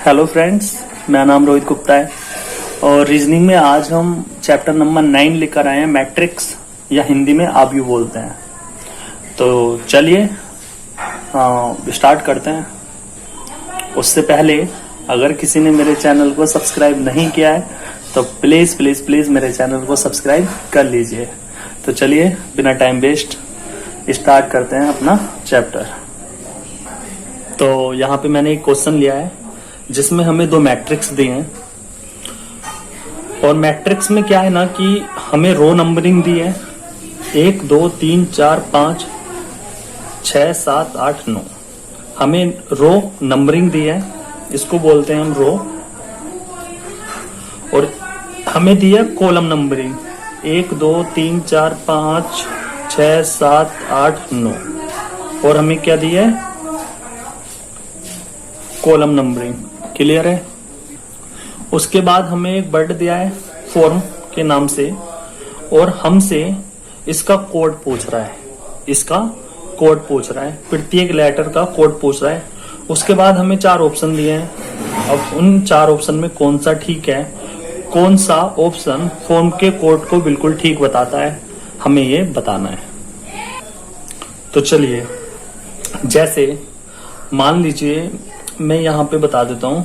Hello friends, मेरा नाम रोहित गुप्ता है और रीजनिंग में आज हम चैप्टर नंबर 9 लेकर आए हैं, मैट्रिक्स या हिंदी में आव्यूह बोलते हैं। तो चलिए स्टार्ट करते हैं। उससे पहले अगर किसी ने मेरे चैनल को सब्सक्राइब नहीं किया है तो प्लीज प्लीज प्लीज मेरे चैनल को सब्सक्राइब कर लीजिए। तो चलिए बिना टाइम वेस्ट स्टार्ट करते हैं अपना चैप्टर। तो यहाँ पे मैंने एक क्वेश्चन लिया है जिसमें हमें दो मैट्रिक्स दिए हैं और मैट्रिक्स में क्या है ना कि हमें रो नंबरिंग दी है 1 2 3 4 5 6 7 8 9। हमें रो नंबरिंग दी है, इसको बोलते हैं हम रो। और हमें दिया कॉलम नंबरिंग 1 2 3 4 5 6 7 8 9 और हमें क्या दिया है कॉलम नंबरिंग। क्लियर है। उसके बाद हमें एक वर्ड दिया है फॉर्म के नाम से और हमसे इसका कोड पूछ रहा है, इसका कोड पूछ रहा है, प्रत्येक लेटर का कोड पूछ रहा है। उसके बाद हमें 4 ऑप्शन दिए हैं। अब उन 4 ऑप्शन में कौन सा ठीक है, कौन सा ऑप्शन फॉर्म के कोड को बिल्कुल ठीक बताता है, हमें ये बताना है। तो चलिए, जैसे मान लीजिए मैं यहां पे बता देता हूं।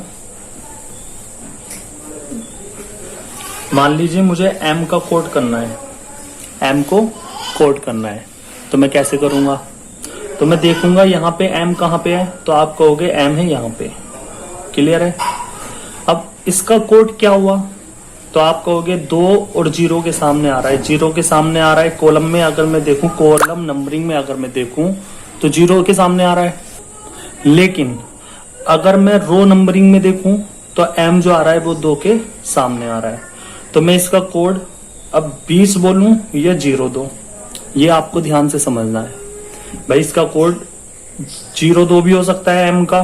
मान लीजिए मुझे एम का कोड करना है, एम को कोड करना है, तो मैं कैसे करूंगा? तो मैं देखूंगा यहाँ पे एम कहाँ पे है, तो आप कहोगे एम है यहाँ पे। क्लियर है। अब इसका कोड क्या हुआ, तो आप कहोगे 2 और 0 के सामने आ रहा है, 0 के सामने आ रहा है। कॉलम में अगर मैं देखूं, कॉलम नंबरिंग में अगर मैं देखूं तो 0 के सामने आ रहा है। लेकिन अगर मैं रो नंबरिंग में देखूं तो एम जो आ रहा है वो 2 के सामने आ रहा है। तो मैं इसका कोड अब 20 बोलूं या 02, ये आपको ध्यान से समझना है भाई। इसका कोड 02 भी हो सकता है एम का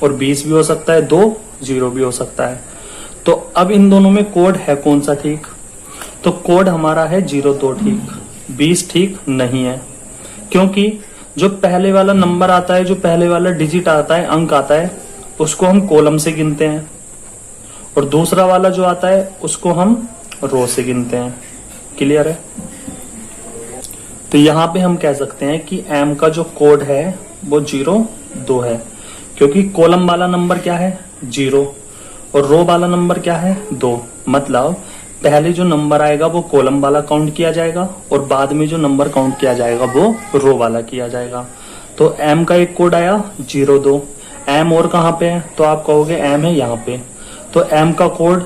और 20 भी हो सकता है, 20 भी हो सकता है। तो अब इन दोनों में कोड है कौन सा ठीक? तो कोड हमारा है 02 ठीक, 20 ठीक नहीं है। क्योंकि जो पहले वाला नंबर आता है, जो पहले वाला डिजिट आता है, अंक आता है, उसको हम कॉलम से गिनते हैं और दूसरा वाला जो आता है उसको हम रो से गिनते हैं। क्लियर है। तो यहां पे हम कह सकते हैं कि एम का जो कोड है वो 02 है, क्योंकि कॉलम वाला नंबर क्या है 0 और रो वाला नंबर क्या है 2। मतलब पहले जो नंबर आएगा वो कॉलम वाला काउंट किया जाएगा और बाद में जो नंबर काउंट किया जाएगा वो रो वाला किया जाएगा। तो एम का एक कोड आया 02। एम और कहाँ पे है, तो आप कहोगे एम है यहाँ पे। तो एम का कोड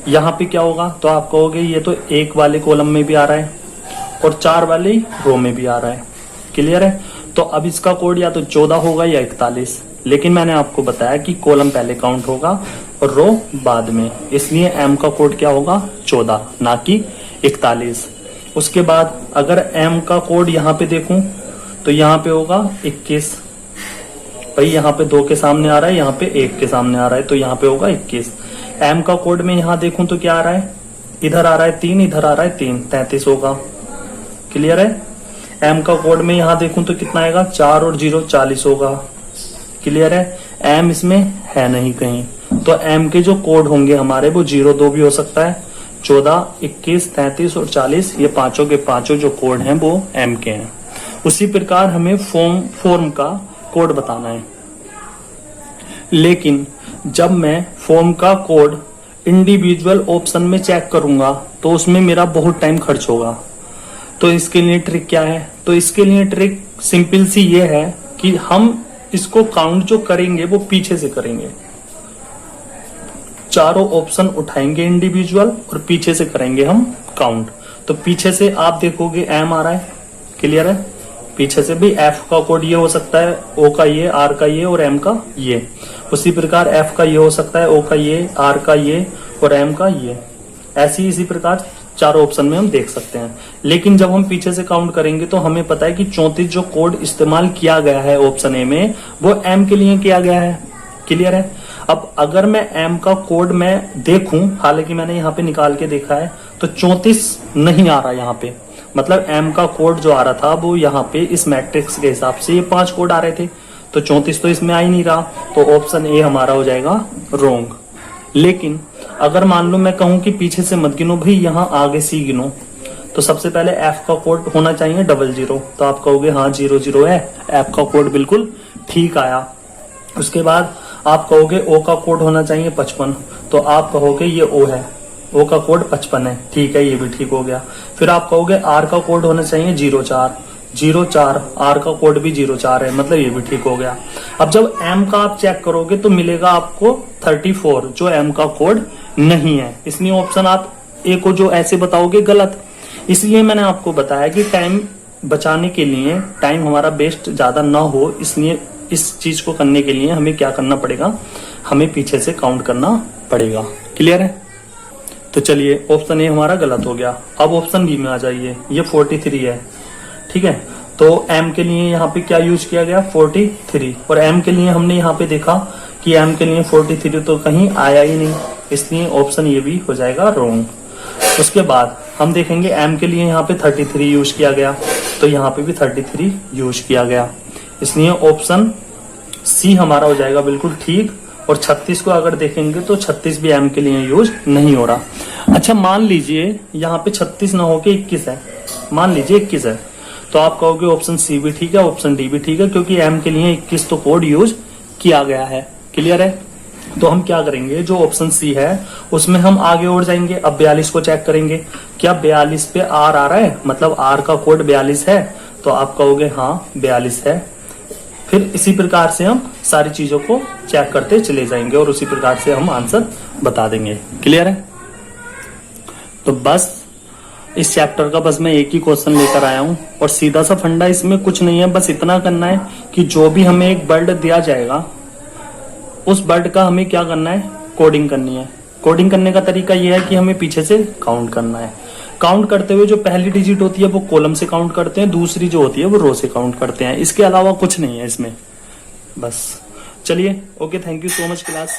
यहाँ पे क्या होगा, तो आप कहोगे ये तो 1 वाले कॉलम में भी आ रहा है और 4 वाले रो में भी आ रहा है। क्लियर है। तो अब इसका कोड या तो 14 होगा या 41, लेकिन मैंने आपको बताया कि कॉलम पहले काउंट होगा और रो बाद में, इसलिए एम का कोड क्या होगा 14 ना कि 41। उसके बाद अगर एम का कोड यहाँ पे देखूं तो यहाँ पे होगा 21। भाई यहाँ पे 2 के सामने आ रहा है, यहाँ पे 1 के सामने आ रहा है, तो यहाँ पे होगा 21। एम का कोड में यहाँ देखूं तो क्या आ रहा है, इधर आ रहा है 3, इधर आ रहा है 3, 33 होगा। क्लियर है। एम का कोड में यहाँ देखूं तो कितना आएगा, 4 और 0 40 होगा। क्लियर है। एम इसमें है नहीं कहीं, तो एम के जो कोड होंगे हमारे वो 02 भी हो सकता है, 14, 21, 33 और 40, ये पांचों के पांचों जो कोड हैं वो एम के हैं। उसी प्रकार हमें फॉर्म का कोड बताना है। लेकिन जब मैं फॉर्म का कोड इंडिविजुअल ऑप्शन में चेक करूंगा तो उसमें मेरा बहुत टाइम खर्च होगा। तो इसके लिए ट्रिक क्या है, तो इसके लिए ट्रिक सिंपल सी ये है कि हम इसको काउंट जो करेंगे वो पीछे से करेंगे। चारों ऑप्शन उठाएंगे इंडिविजुअल और पीछे से करेंगे हम काउंट। तो पीछे से आप देखोगे एम आ रहा है। क्लियर है। पीछे से भी एफ का कोड ये हो सकता है, ओ का ये, आर का ये और एम का ये। उसी प्रकार एफ का ये हो सकता है, ओ का ये, आर का ये और एम का ये। ऐसी इसी प्रकार चारों ऑप्शन में हम देख सकते हैं। लेकिन जब हम पीछे से काउंट करेंगे तो हमें पता है कि 34 जो कोड इस्तेमाल किया गया है ऑप्शन ए में वो एम के लिए किया गया है। क्लियर है। अब अगर मैं एम का कोड में देखूं, हालांकि मैंने यहाँ पे निकाल के देखा है, तो 34 नहीं आ रहा यहाँ पे। मतलब एम का कोड जो आ रहा था वो यहाँ पे इस मैट्रिक्स के हिसाब से ये 5 कोड आ रहे थे। तो 34 तो इसमें आ ही नहीं रहा, तो ऑप्शन ए हमारा हो जाएगा रोंग। लेकिन अगर मान लो मैं कहूं कि पीछे से मत गिनो भाई, यहां आगे सी गिनो, तो सबसे पहले एफ का कोड होना चाहिए 00, तो आप कहोगे हाँ 00 है, एफ का कोड बिल्कुल ठीक आया। उसके बाद आप कहोगे ओ का कोड होना चाहिए 55, तो आप कहोगे ये ओ है, ओ का कोड 55 है, ठीक है, ये भी ठीक हो गया। फिर आप कहोगे आर का कोड होना चाहिए 04, आर का कोड भी 04 है, मतलब ये भी ठीक हो गया। अब जब एम का आप चेक करोगे तो मिलेगा आपको 34, जो एम का कोड नहीं है, इसलिए ऑप्शन आप ए को जो ऐसे बताओगे गलत। इसलिए मैंने आपको बताया कि टाइम बचाने के लिए, टाइम हमारा वेस्ट ज्यादा ना हो, इसलिए इस चीज को करने के लिए हमें क्या करना पड़ेगा, हमें पीछे से काउंट करना पड़ेगा। क्लियर है? तो चलिए ऑप्शन ए हमारा गलत हो गया। अब ऑप्शन बी में आ जाइए, ये 43 है, ठीक है। तो एम के लिए यहाँ पे क्या यूज किया गया 43, और एम के लिए हमने यहाँ पे देखा कि एम के लिए 43 तो कहीं आया ही नहीं, इसलिए ऑप्शन ये भी हो जाएगा रोंग। उसके बाद हम देखेंगे एम के लिए यहाँ पे 33 यूज किया गया, तो यहाँ पे भी 33 यूज किया गया, इसलिए ऑप्शन सी हमारा हो जाएगा बिल्कुल ठीक। और 36 को अगर देखेंगे तो 36 भी एम के लिए यूज नहीं हो रहा। अच्छा मान लीजिए यहाँ पे 36 ना होके 21 है, मान लीजिए 21 है, तो आप कहोगे ऑप्शन सी भी ठीक है, ऑप्शन डी भी ठीक है, क्योंकि एम के लिए 21 तो कोड यूज किया गया है। क्लियर है? तो हम क्या करेंगे, जो ऑप्शन सी है उसमें हम आगे और जाएंगे। अब 42 को चेक करेंगे, क्या 42 पे आर आ रहा है, मतलब आर का कोड 42 है, तो आप कहोगे हाँ 42 है। फिर इसी प्रकार से हम सारी चीजों को चेक करते चले जाएंगे और उसी प्रकार से हम आंसर बता देंगे। क्लियर है? तो बस इस चैप्टर का बस मैं एक ही क्वेश्चन लेकर आया हूं, और सीधा सा फंडा इसमें कुछ नहीं है, बस इतना करना है कि जो भी हमें एक वर्ड दिया जाएगा उस वर्ड का हमें क्या करना है, कोडिंग करनी है। कोडिंग करने का तरीका यह है कि हमें पीछे से काउंट करना है। काउंट करते हुए जो पहली डिजिट होती है वो कॉलम से काउंट करते हैं, दूसरी जो होती है वो रो से काउंट करते हैं। इसके अलावा कुछ नहीं है इसमें, बस। चलिए, okay, thank you so much class.